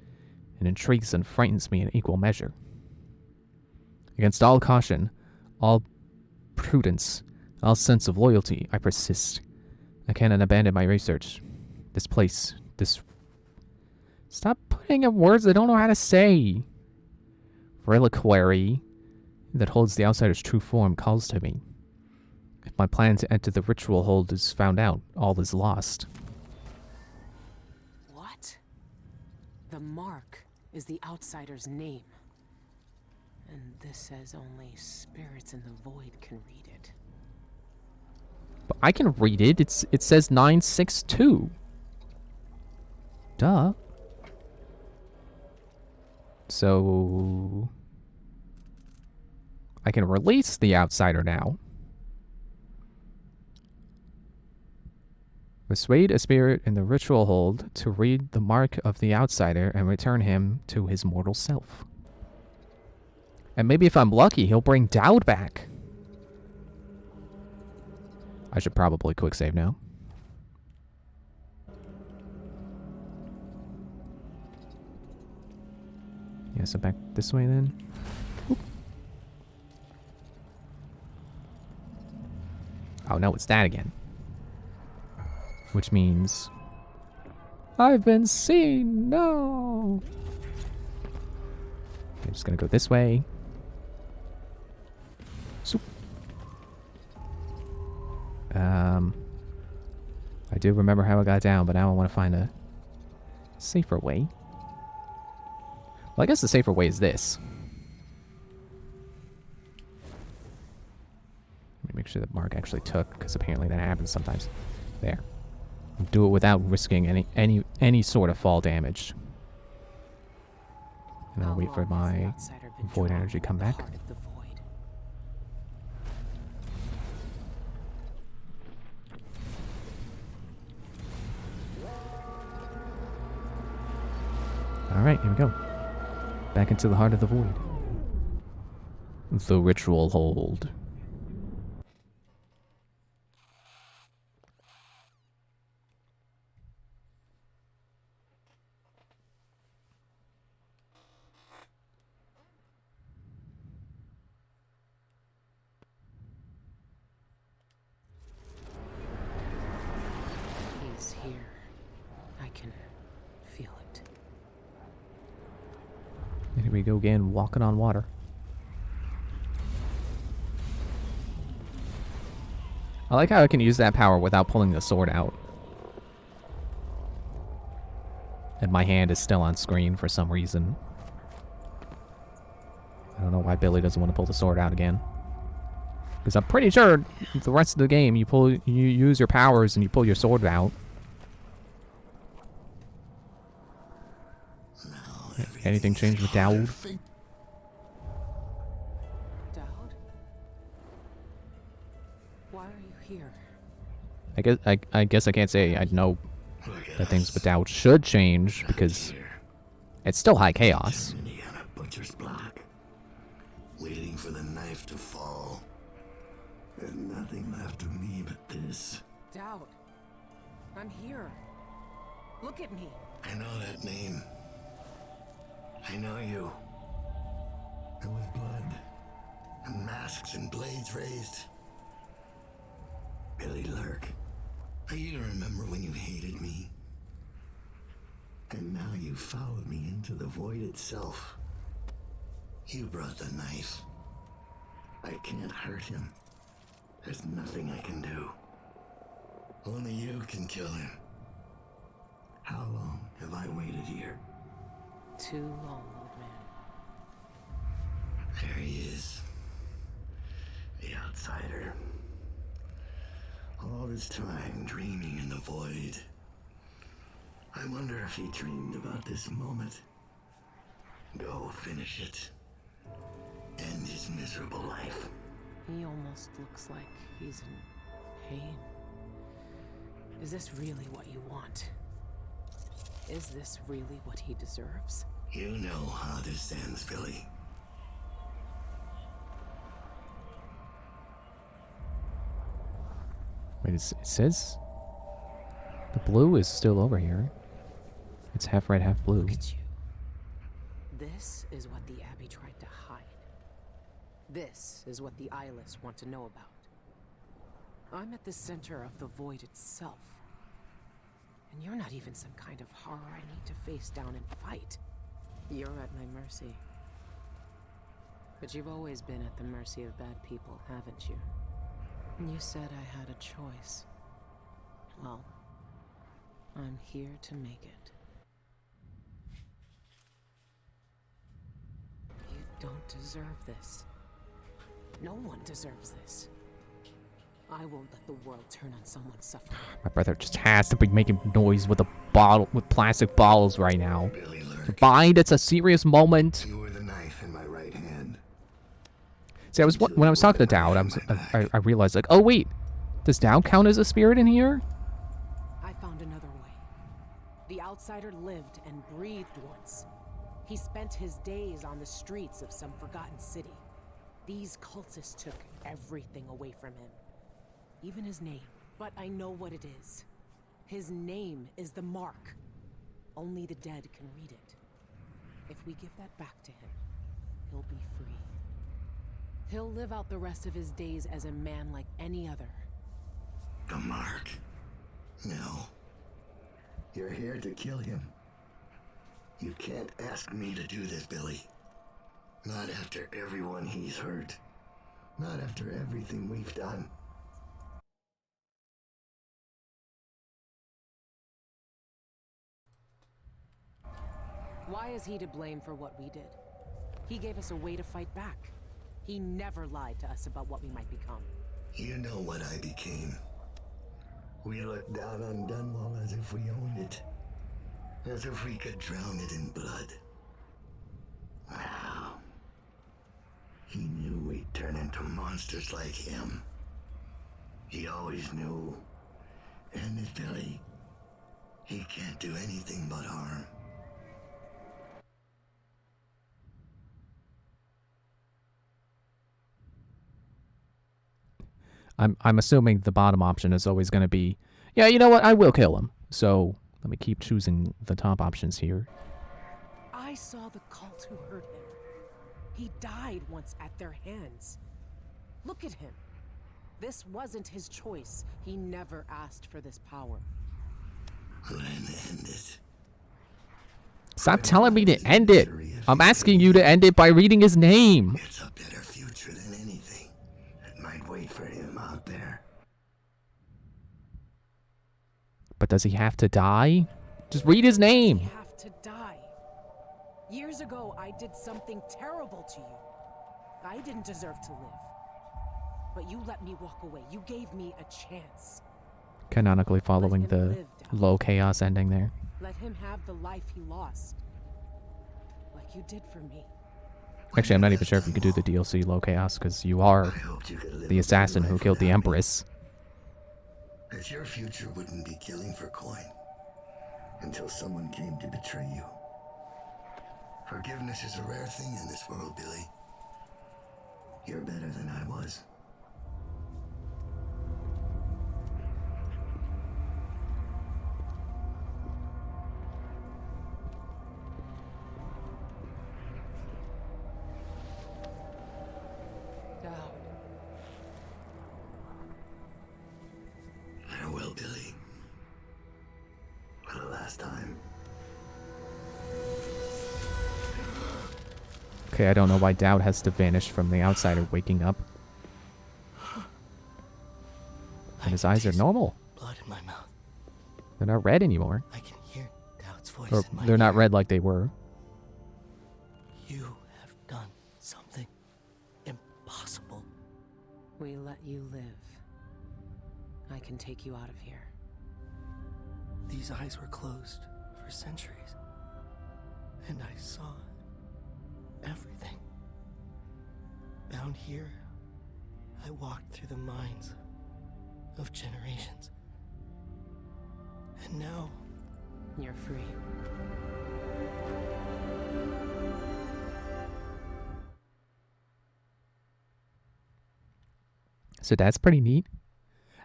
it intrigues and frightens me in equal measure. Against all caution, all prudence, all sense of loyalty, I persist. I cannot abandon my research. This place, this... Stop putting in words I don't know how to say. Reliquary that holds the outsider's true form calls to me. If my plan to enter the ritual hold is found out, all is lost.
What? The mark is the outsider's name. And this says only spirits in the void can read it.
But I can read it. It says 962. Duh. So I can release the outsider now. Persuade a spirit in the ritual hold to read the mark of the outsider and return him to his mortal self. And maybe if I'm lucky, he'll bring Dowd back. I should probably quick save now. Yeah, so back this way then. Oop. Oh no, it's that again. Which means... I've been seen! No! I'm just gonna go this way. So, I do remember how I got down, but now I want to find a safer way. Well, I guess the safer way is this. Let me make sure that Mark actually took, because apparently that happens sometimes. There. Do it without risking any sort of fall damage. And I'll wait for my void energy to come back. Alright, here we go. Back into the heart of the void. The ritual hold.
He's here. I can feel it.
And here we go again, walking on water. I like how I can use that power without pulling the sword out. And my hand is still on screen for some reason. I don't know why Billie doesn't want to pull the sword out again. Because I'm pretty sure the rest of the game you use your powers and you pull your sword out. Anything changed with Dowd?
Dowd? Why are you here?
I guess I can't say I know that things with Dowd should change because it's still high chaos.
On a butcher's block, waiting for the knife to fall. There's nothing left of me but this.
Dowd, I'm here. Look at me.
I know that name. I know you. There was blood, and masks and blades raised. Billie Lurk. You remember when you hated me? And now you followed me into the void itself. You brought the knife. I can't hurt him. There's nothing I can do. Only you can kill him. How long have I waited here?
Too long, old man.
There he is. The outsider. All this time dreaming in the void. I wonder if he dreamed about this moment. Go finish it. End his miserable life.
He almost looks like he's in pain. Is this really what you want? Is this really what he deserves?
You know how this ends, Billie.
Wait, it says the blue is still over here. It's half red, half blue.
Look at you. This is what the Abbey tried to hide. This is what the eyeless want to know about. I'm at the center of the void itself. And you're not even some kind of horror I need to face down and fight. You're at my mercy. But you've always been at the mercy of bad people, haven't you? You said I had a choice. Well, I'm here to make it. You don't deserve this. No one deserves this. I won't let the world turn on someone suffering.
My brother just has to be making noise with a bottle, with plastic bottles right now.
Billie Lurk,
Mind, it's a serious moment.
you were the knife in my right hand.
See, when I was talking to Dowd, I realized, like, oh wait, does Dowd count as a spirit in here?
I found another way. The outsider lived and breathed once. He spent his days on the streets of some forgotten city. These cultists took everything away from him. Even his name. But I know what it is. His name is the Mark. Only the dead can read it. If we give that back to him, he'll be free. He'll live out the rest of his days as a man like any other.
The Mark? No. You're here to kill him. You can't ask me to do this, Billie. Not after everyone he's hurt. Not after everything we've done.
Why is he to blame for what we did? He gave us a way to fight back. He never lied to us about what we might become.
You know what I became. We looked down on Dunwall as if we owned it. As if we could drown it in blood. Wow. He knew we'd turn into monsters like him. He always knew. And this Billie, he can't do anything but harm.
I'm assuming the bottom option is always going to be, yeah, you know what, I will kill him. So let me keep choosing the top options here.
I saw the cult who hurt him. He died once at their hands. Look at him. This wasn't his choice. He never asked for this power.
Then end it.
Stop telling me to end it. I'm asking you to end it by reading his name.
It's a better future than anything that might wait for him out there.
But does he have to die? Just read his name.
You have to die. Years ago, I did something terrible to you. I didn't deserve to live. But you let me walk away. You gave me a chance.
Canonically following the low chaos ending there.
Let him have the life he lost. Like you did for me.
Actually, I'm not even sure if you could do the DLC low chaos, because you are
I hoped you could live
the
a
assassin
good
who
life
killed the
without me.
Empress.
That your future wouldn't be killing for coin until someone came to betray you. Forgiveness is a rare thing in this world, Billie. You're better than I was. Farewell, Billie. For the last time.
Okay, I don't know why Dowd has to vanish from the outsider waking up. And his eyes are normal.
Blood in my mouth.
They're not red anymore.
I can hear Doubt's voice
Or
in my
they're not
ear.
red like they were.
You have done something impossible.
We let you live. I can take you out of here.
These eyes were closed for centuries. And I saw everything. Down here, I walked through the minds of generations. And now,
You're free.
So that's pretty neat.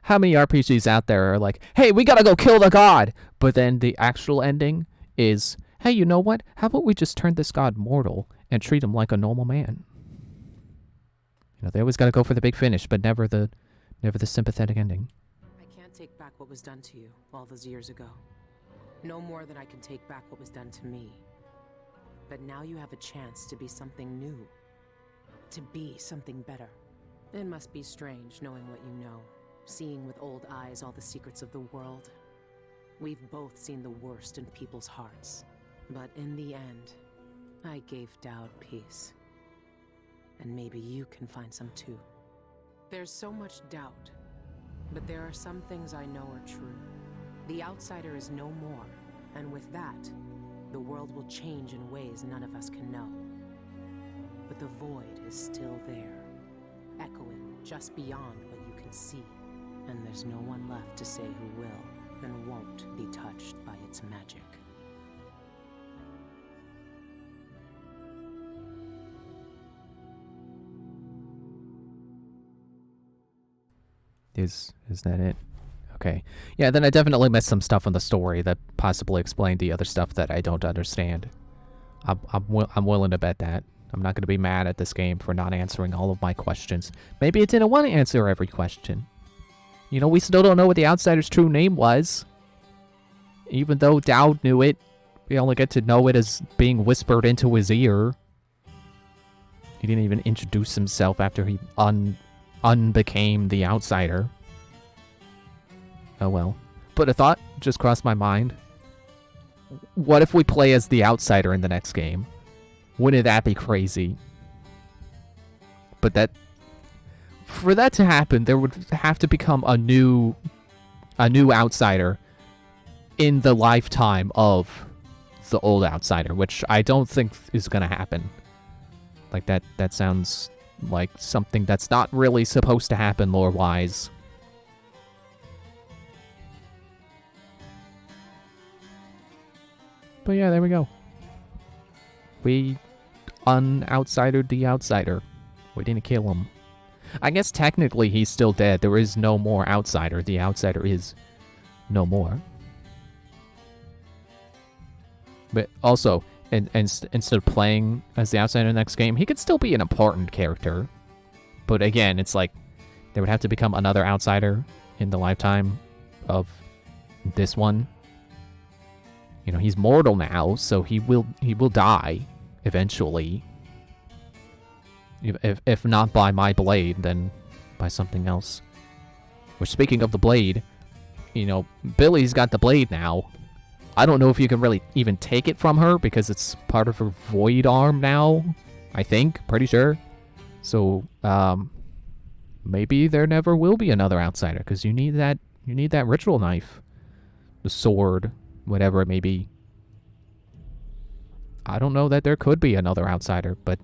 How many RPGs out there are like, hey, we gotta go kill the god, but then the actual ending is, hey, you know what? How about we just turn this god mortal and treat him like a normal man? You know, they always gotta go for the big finish, but never the sympathetic ending.
I can't take back what was done to you all those years ago. No more than I can take back what was done to me. But now you have a chance to be something new. To be something better. It must be strange knowing what you know. Seeing with old eyes all the secrets of the world. We've both seen the worst in people's hearts. But in the end, I gave Dowd peace. And maybe you can find some too. There's so much doubt. But there are some things I know are true. The outsider is no more. And with that, the world will change in ways none of us can know. But the void is still there. Echoing just beyond what you can see. And there's no one left to say who will and won't be touched by its magic.
Is that it? Okay. Yeah, then I definitely missed some stuff in the story that possibly explained the other stuff that I don't understand. I'm willing to bet that. I'm not going to be mad at this game for not answering all of my questions. Maybe it didn't want to answer every question. You know, we still don't know what the outsider's true name was. Even though Dowd knew it, we only get to know it as being whispered into his ear. He didn't even introduce himself after he unbecame the outsider. Oh well. But a thought just crossed my mind. What if we play as the outsider in the next game? Wouldn't that be crazy? But for that to happen, there would have to become a new outsider in the lifetime of the old outsider, which I don't think is gonna happen. Like that sounds like something that's not really supposed to happen lore-wise. But yeah, there we go. We un-outsidered the outsider. We didn't kill him. I guess technically he's still dead. There is no more outsider. The outsider is no more. But also, instead of playing as the outsider in the next game, he could still be an important character. But again, it's like there would have to become another outsider in the lifetime of this one. You know, he's mortal now, so he will die eventually. If not by my blade, then by something else. Which, speaking of the blade, you know, Billie's got the blade now. I don't know if you can really even take it from her because it's part of her void arm now. I think, pretty sure. So, maybe there never will be another outsider because you need that ritual knife, the sword, whatever it may be. I don't know that there could be another outsider, but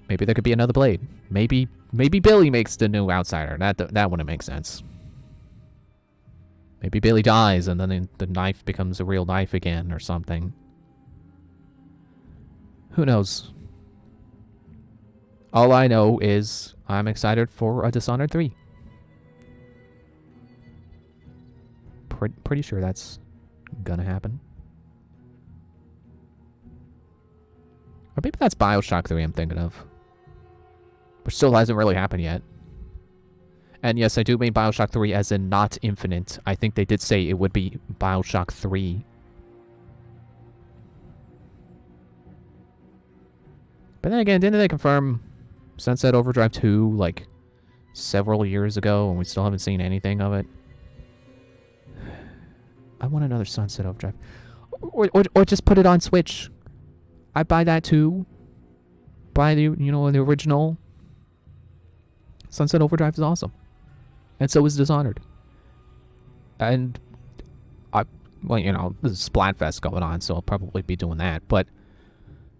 maybe there could be another blade. Maybe Billie makes the new outsider. That wouldn't make sense. Maybe Billie dies and then the knife becomes a real knife again or something. Who knows? All I know is I'm excited for a Dishonored 3. Pretty sure that's gonna happen. Or maybe that's BioShock 3 I'm thinking of. Which still hasn't really happened yet. And yes, I do mean BioShock 3 as in not Infinite. I think they did say it would be BioShock 3. But then again, didn't they confirm Sunset Overdrive 2, like, several years ago and we still haven't seen anything of it. I want another Sunset Overdrive. Or just put it on Switch. I'd buy that too. Buy the, you know, the original. Sunset Overdrive is awesome. And so is Dishonored. And well, you know, there's Splatfest going on, so I'll probably be doing that. But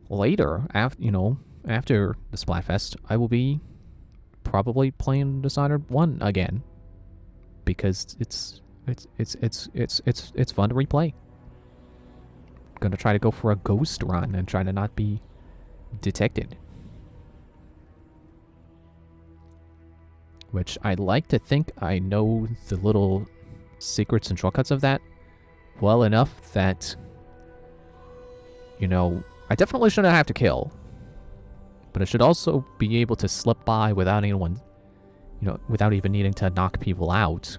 later, after the Splatfest, I will be probably playing Dishonored 1 again, because it's fun to replay. Gonna try to go for a ghost run and try to not be detected. Which I like to think I know the little secrets and shortcuts of that well enough that, you know, I definitely shouldn't have to kill. But I should also be able to slip by without anyone, you know, without even needing to knock people out.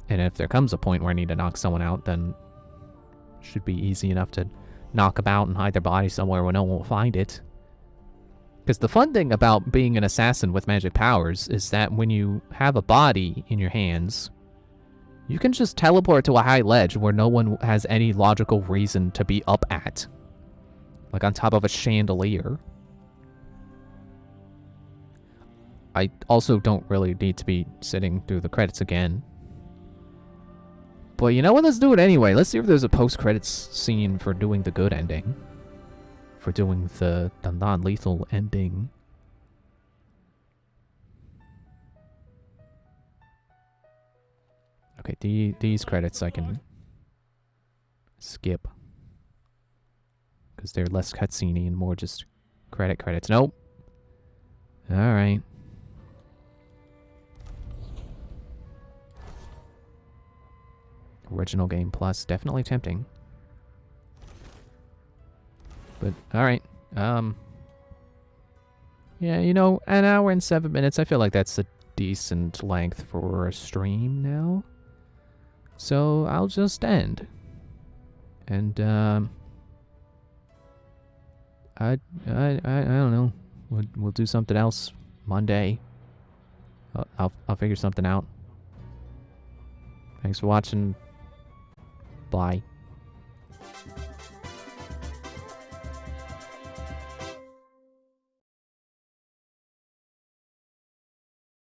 And if there comes a point where I need to knock someone out, then it should be easy enough to knock them out and hide their body somewhere where no one will find it. Because the fun thing about being an assassin with magic powers is that when you have a body in your hands, you can just teleport to a high ledge where no one has any logical reason to be up at. Like on top of a chandelier. I also don't really need to be sitting through the credits again. But you know what? Let's do it anyway. Let's see if there's a post-credits scene for doing the good ending. For doing the non-lethal ending. Okay, these credits I can skip. Because they're less cutscene-y and more just credits. Nope. Alright. Original game plus, definitely tempting. But, alright. Yeah, you know, an hour and 7 minutes, I feel like that's a decent length for a stream now. So, I'll just end. And, I don't know. We'll do something else Monday. I'll figure something out. Thanks for watching. Bye.